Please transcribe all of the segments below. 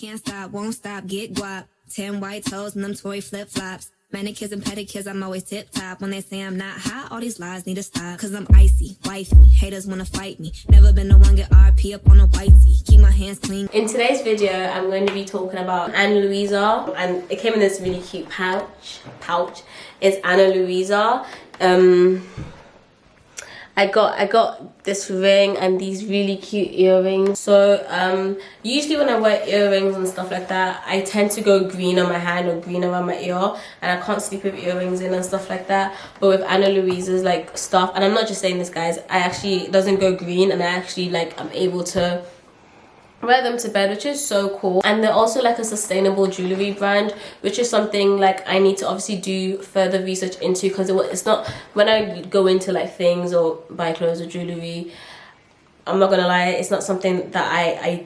Can't stop, won't stop, get guap. 10 white toes and them Tory flip-flops. Manicures and pedicures, I'm always tip-top. When they say I'm not hot, all these lies need to stop. Cause I'm icy, wifey, haters wanna fight me. Never been the one get RP up on a whitey. Keep my hands clean. In today's video, I'm going to be talking about Ana Luisa. And it came in this really cute pouch. It's Ana Luisa. I got this ring and these really cute earrings. So usually when I wear earrings and stuff like that, I tend to go green on my hand or green around my ear, and I can't sleep with earrings in and stuff like that. But with Ana Luisa's like stuff, and I'm not just saying this, guys, it doesn't go green, and I actually I'm able to wear them to bed, which is so cool. And they're also like a sustainable jewelry brand, which is something like I need to obviously do further research into, because it's not, when I go into like things or buy clothes or jewelry, I'm not gonna lie, it's not something that I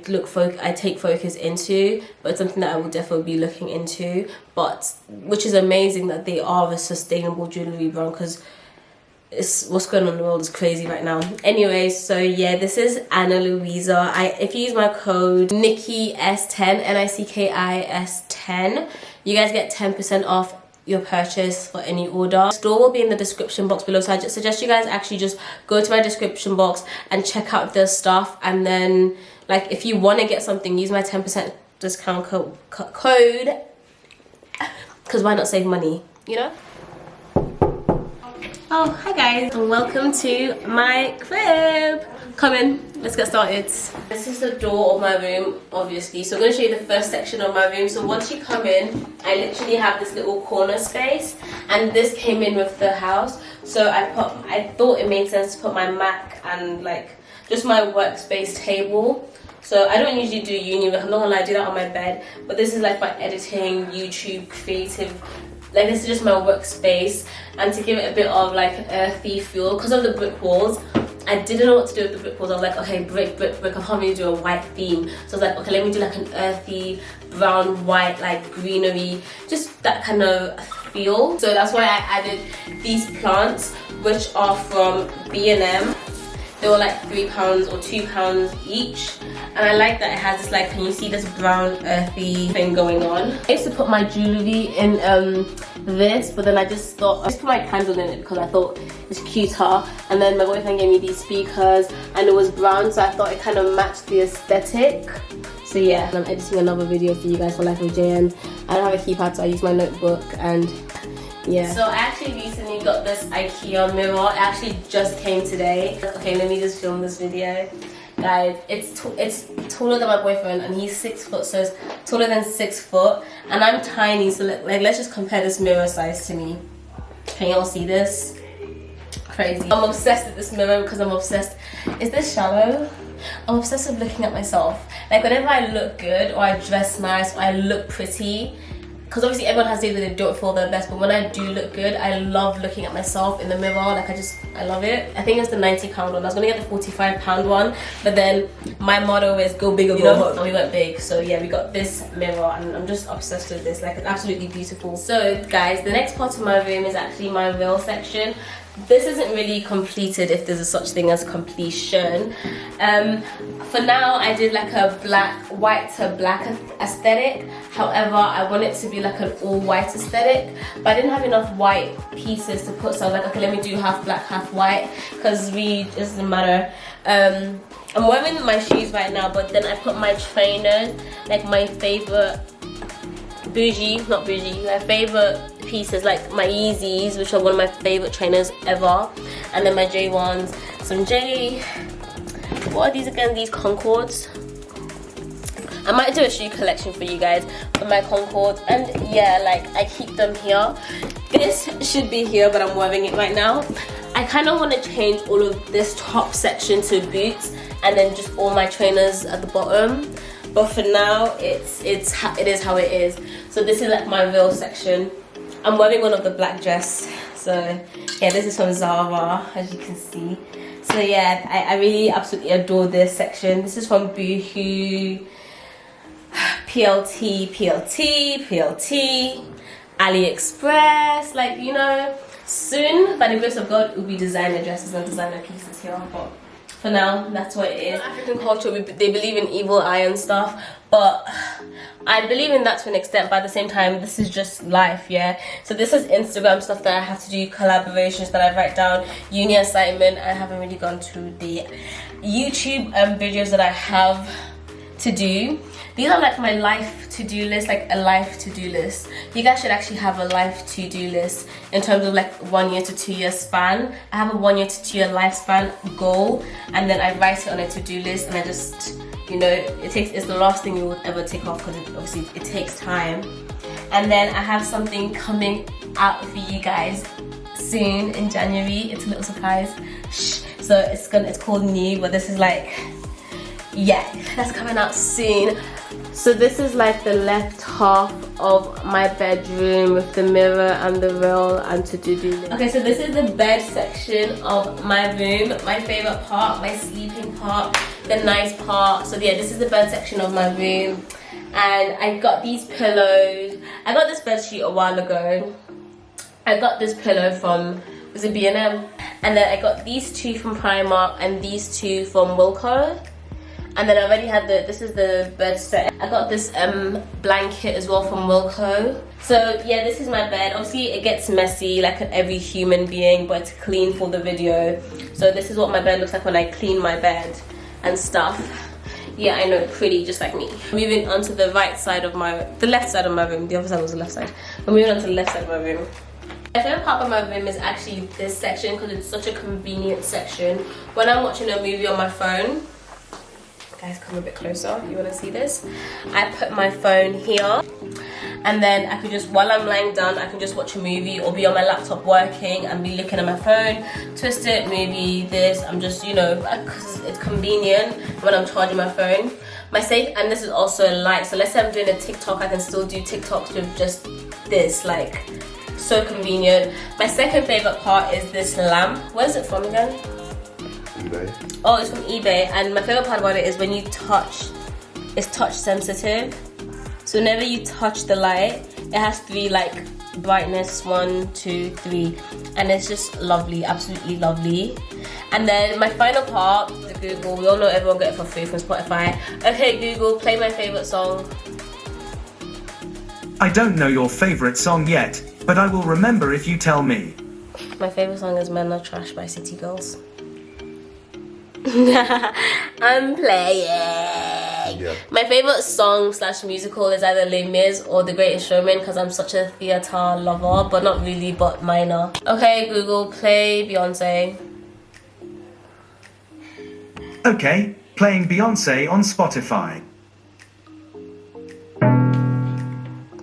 take focus into, but it's something that I will definitely be looking into. But which is amazing that they are a sustainable jewelry brand, because what's going on in the world is crazy right now. Anyway, so yeah, this is Ana Luisa. If you use my code NICKIS10, NICKIS10, you guys get 10% off your purchase for any order. The store will be in the description box below, so I just suggest you guys actually just go to my description box and check out their stuff. And then like if you want to get something, use my 10% discount code, because why not save money, you know? Oh, hi guys, and welcome to my crib. Come in, let's get started. This is the door of my room, obviously. So I'm going to show you the first section of my room. So once you come in, I literally have this little corner space, and this came in with the house. So I thought it made sense to put my Mac and like just my workspace table. So I don't usually do uni work, I'm not gonna lie, I do that on my bed. But this is like my editing, YouTube, creative. Like this is just my workspace, and to give it a bit of like earthy feel because of the brick walls. I didn't know what to do with the brick walls. I was like, okay, brick, I can't really do a white theme. So I was like, okay, let me do like an earthy, brown, white, like greenery, just that kind of feel. So that's why I added these plants, which are from B&M. They were like £3 or £2 each, and I like that it has this like, can you see this brown earthy thing going on? I used to put my jewelry in this, but then I just thought I just put my candle in it because I thought it's cuter. And then my boyfriend gave me these speakers, and it was brown, so I thought it kind of matched the aesthetic. So yeah, I'm editing another video for you guys for Life of JN. I don't have a keypad, so I use my notebook. And yeah, so I actually recently got this Ikea mirror. It actually just came today. Okay, let me just film this video, guys. It's taller than my boyfriend, and he's 6 foot, so it's taller than 6 foot, and I'm tiny. So like let's just compare this mirror size to me. Can y'all see this? Crazy. I'm obsessed with this mirror because I'm obsessed. Is this shallow? I'm obsessed with looking at myself. Like whenever I look good or I dress nice or I look pretty, because obviously everyone has days where they don't feel their best, but when I do look good, I love looking at myself in the mirror. Like I love it. I think it's the £90 one. I was gonna get the £45 one, but then my motto is go big or go home, and we went big. So yeah, we got this mirror, and I'm just obsessed with this. Like it's absolutely beautiful. So guys, the next part of my room is actually my real section. This isn't really completed, if there's a such thing as completion. For now, I did like a white to black aesthetic. However, I want it to be like an all white aesthetic, but I didn't have enough white pieces to put, so I was like, okay, let me do half black, half white, because it doesn't matter. I'm wearing my shoes right now, but then I put my trainers, like my favorite my favorite pieces, like my Yeezys, which are one of my favorite trainers ever, and then my J1s, what are these again? These Concords. I might do a shoe collection for you guys with my Concords, and yeah, like I keep them here. This should be here, but I'm wearing it right now. I kind of want to change all of this top section to boots, and then just all my trainers at the bottom. But for now, it is how it is. So this is like my real section. I'm wearing one of the black dress. So yeah, this is from Zara, as you can see. So yeah, I really absolutely adore this section. This is from Boohoo, PLT, AliExpress. Like, you know, soon, by the grace of God, it will be designer dresses and designer pieces here. But for now, that's what it is. African culture, they believe in evil eye and stuff, but I believe in that to an extent, but at the same time, this is just life, yeah? So this is Instagram stuff that I have to do, collaborations that I write down, uni assignment. I haven't really gone to the YouTube videos that I have to do. These are like my life to-do list, like a life to-do list. You guys should actually have a life to-do list in terms of like 1 year to 2 year span. I have a 1 year to 2 year lifespan goal, and then I write it on a to-do list, and I just, you know, it's the last thing you will ever take off because obviously it takes time. And then I have something coming out for you guys soon in January. It's a little surprise. Shh. So it's called New, but this is like, yeah, that's coming out soon. So this is like the left half of my bedroom with the mirror and the rail and to-do list. Okay, so this is the bed section of my room. My favorite part, my sleeping part, the nice part. So yeah, this is the bed section of my room. And I got these pillows. I got this bed sheet a while ago. I got this pillow from, was it B&M? And then I got these two from Primark and these two from Wilko. And then I already had this is the bed set. I got this blanket as well from Wilko. So yeah, this is my bed. Obviously it gets messy like every human being, but it's clean for the video. So this is what my bed looks like when I clean my bed and stuff. Yeah, I know, pretty, just like me. Moving on to the right side of the left side of my room. The other side was the left side. We're moving on to the left side of my room. My favorite part of my room is actually this section because it's such a convenient section. When I'm watching a movie on my phone, guys, come a bit closer, you want to see this? I put my phone here, and then I can just, while I'm lying down, I can just watch a movie or be on my laptop working and be looking at my phone, twist it, maybe this. I'm just, you know, because it's convenient when I'm charging my phone. My safe, and this is also a light, so let's say I'm doing a TikTok, I can still do TikToks with just this, like, so convenient. My second favorite part is this lamp. Where's it from again? eBay. Oh, it's from eBay. And my favorite part about it is when you touch, it's touch sensitive. So whenever you touch the light, it has 3 like brightness, 1, 2, 3, and it's just lovely, absolutely lovely. And then my final part, the Google. We all know everyone get it for free from Spotify. Okay, Google, play my favorite song. I don't know your favorite song yet, but I will remember if you tell me. My favorite song is Men Are Trash by City Girls. I'm playing. Yeah. My favorite song / musical is either Les Mis or The Greatest Showman because I'm such a theatre lover, but not really, but minor. Okay, Google, play Beyonce. Okay, playing Beyonce on Spotify.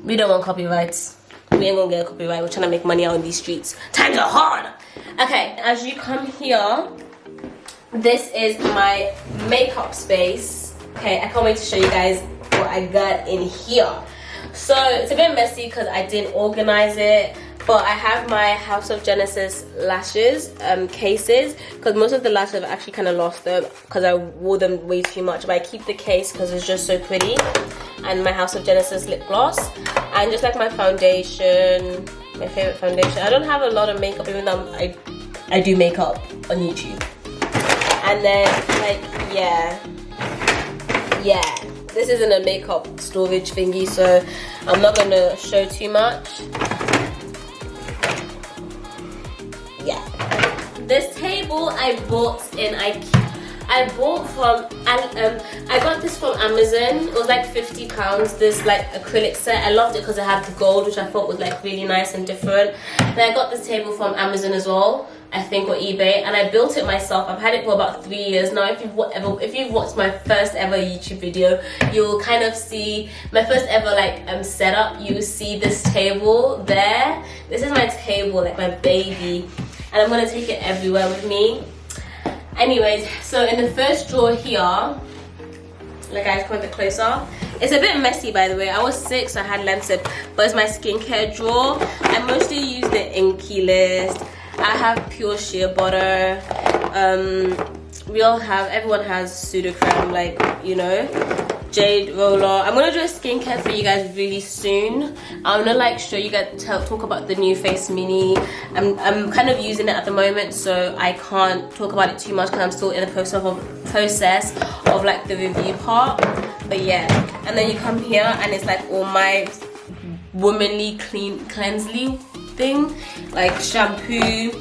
We don't want copyrights. We ain't gonna get a copyright. We're trying to make money out in these streets. Times are hard. Okay, as you come here, this is my makeup space. Okay, I can't wait to show you guys what I got in here. So it's a bit messy because I didn't organize it, but I have my House of Genesis lashes cases because most of the lashes I've actually kind of lost them because I wore them way too much, but I keep the case because it's just so pretty. And my House of Genesis lip gloss, and just like my foundation, my favorite foundation. I don't have a lot of makeup, even though I do makeup on YouTube. And then like yeah, this isn't a makeup storage thingy, so I'm not gonna show too much. Yeah, this table I bought in Ikea. I got this from Amazon. It was like £50, this like acrylic set. I loved it because it had the gold, which I thought was like really nice and different. Then I got this table from Amazon as well, I think, or eBay, and I built it myself. I've had it for about 3 years now. If you've watched my first ever YouTube video, you will kind of see my first ever like setup. You will see this table there. This is my table, like my baby, and I'm gonna take it everywhere with me. Anyways, so in the first drawer here, like guys, come a bit closer. It's a bit messy, by the way. I was sick, so I had lenses, but it's my skincare drawer. I mostly use the Inky list. I have pure shea butter. Everyone has pseudo-creme, like, you know, jade roller. I'm gonna do a skincare for you guys really soon. I'm gonna like show you guys, talk about the new Face Mini. I'm kind of using it at the moment, so I can't talk about it too much because I'm still in the process of like the review part. But yeah, and then you come here and it's like all my womanly cleansely thing, like shampoo,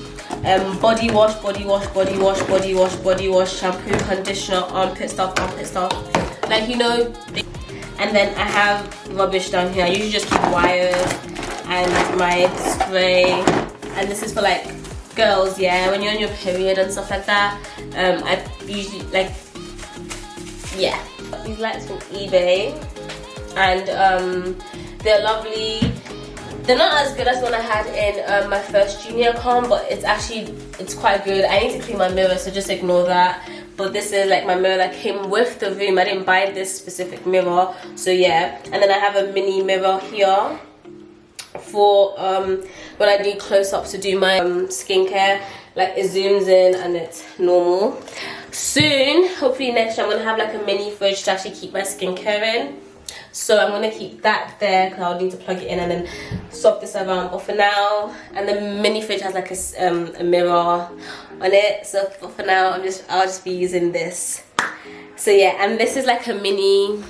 body wash, shampoo, conditioner, armpit stuff, like, you know. And then I have rubbish down here. I usually just keep wires and my spray, and this is for like girls, yeah, when you're on your period and stuff like that. I usually like, yeah, these lights from eBay, and they're lovely. They're not as good as the one I had in my first junior com, but it's quite good. I need to clean my mirror, so just ignore that. But this is like my mirror that came with the room. I didn't buy this specific mirror, so yeah. And then I have a mini mirror here for when I do close-ups to do my skincare. Like, it zooms in and it's normal. Soon, hopefully next year, I'm gonna have like a mini fridge to actually keep my skincare in. So I'm gonna keep that there because I'll need to plug it in and then swap this around. But for now, and the mini fridge has like a mirror on it. So for now, I'll just be using this. So yeah, and this is like a mini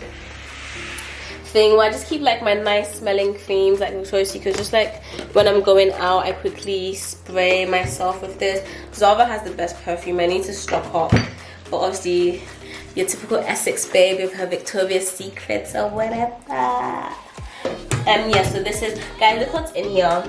thing where I just keep like my nice smelling creams, like Victoria's Secret. Just like when I'm going out, I quickly spray myself with this. Zara has the best perfume. I need to stock up, but obviously your typical Essex babe with her Victoria's Secrets or whatever. Yeah, so this is, guys, look what's in here.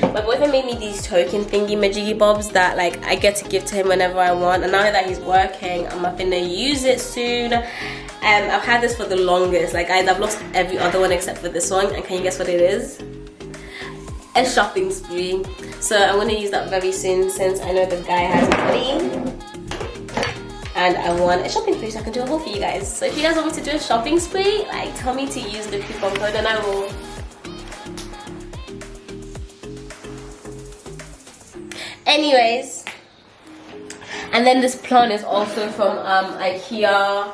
My boyfriend made me these token thingy majiggy bobs that like I get to give to him whenever I want, and now that he's working, I'm gonna use it soon. I've had this for the longest, like guys, I've lost every other one except for this one, and can you guess what it is? A shopping spree. So I'm gonna use that very soon since I know the guy has money. And I want a shopping spree so I can do a haul for you guys. So if you guys want me to do a shopping spree, like, tell me to use the coupon code and I will. Anyways, and then this plant is also from Ikea,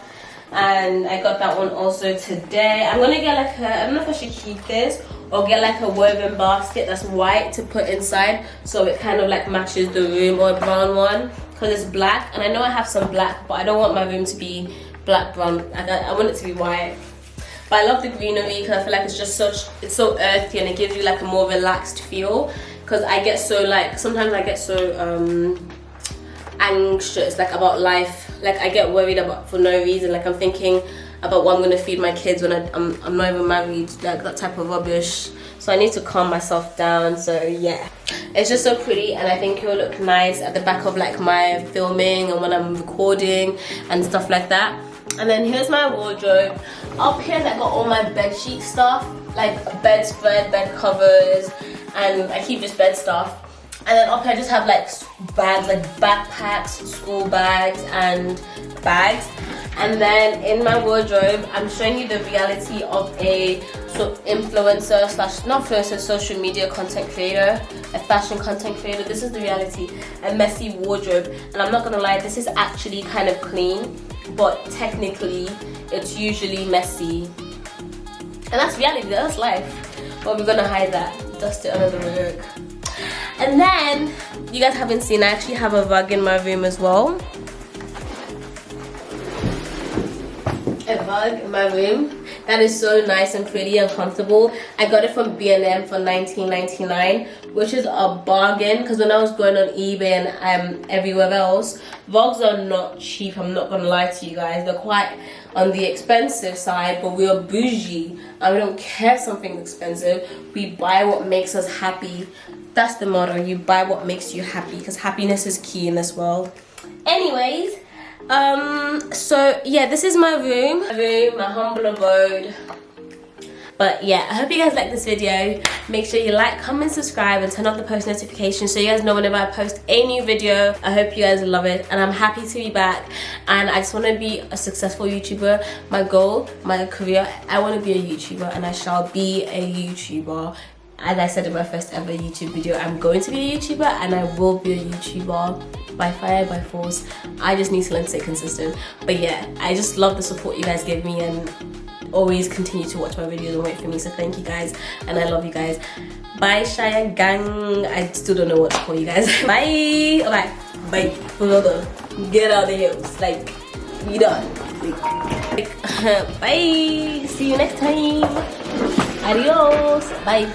and I got that one also today. I'm gonna get like I don't know if I should keep this or get like a woven basket that's white to put inside, so it kind of like matches the room, or a brown one because it's black. And I know I have some black, but I don't want my room to be black brown. I want it to be white. But I love the greenery because I feel like it's so earthy, and it gives you like a more relaxed feel. Because I get so like, sometimes I get so anxious like about life. Like I get worried about for no reason. Like I'm thinking about what I'm gonna feed my kids when I'm not even married, like that type of rubbish. So I need to calm myself down. So yeah, it's just so pretty, and I think it will look nice at the back of like my filming and when I'm recording and stuff like that. And then here's my wardrobe. Up here I got all my bedsheet stuff, like bedspread, bed covers, and I keep just bed stuff. And then up here I just have like bags, like backpacks, school bags, and bags. And then in my wardrobe, I'm showing you the reality of a sort of influencer slash not influencer, social media content creator, a fashion content creator. This is the reality, a messy wardrobe. And I'm not gonna lie, this is actually kind of clean, but technically it's usually messy. And that's reality, that's life. But we're gonna hide that, dust it under the rug. And then, you guys haven't seen, I actually have a rug in my room as well. A rug in my room that is so nice and pretty and comfortable. I got it from B&M for $19.99, which is a bargain, because when I was going on eBay and everywhere else, rugs are not cheap. I'm not gonna lie to you guys, they're quite on the expensive side, but we are bougie and we don't care if something's expensive. We buy what makes us happy. That's the motto, you buy what makes you happy, because happiness is key in this world. Anyways, so yeah, this is my room, my humble abode. But yeah, I hope you guys like this video. Make sure you like, comment, subscribe, and turn on the post notifications so you guys know whenever I post a new video. I hope you guys love it, and I'm happy to be back. And I just want to be a successful YouTuber. My goal, my career, I want to be a YouTuber, and I shall be a YouTuber. As I said in my first ever YouTube video, I'm going to be a YouTuber, and I will be a YouTuber by fire, by force. I just need to learn to stay consistent. But yeah, I just love the support you guys give me, and always continue to watch my videos and wait for me. So thank you guys, and I love you guys. Bye, Shaya gang. I still don't know what to call you guys. Bye. Alright, bye. For real though, get out of the house. Like, we done. Bye. See you next time. Adios. Bye.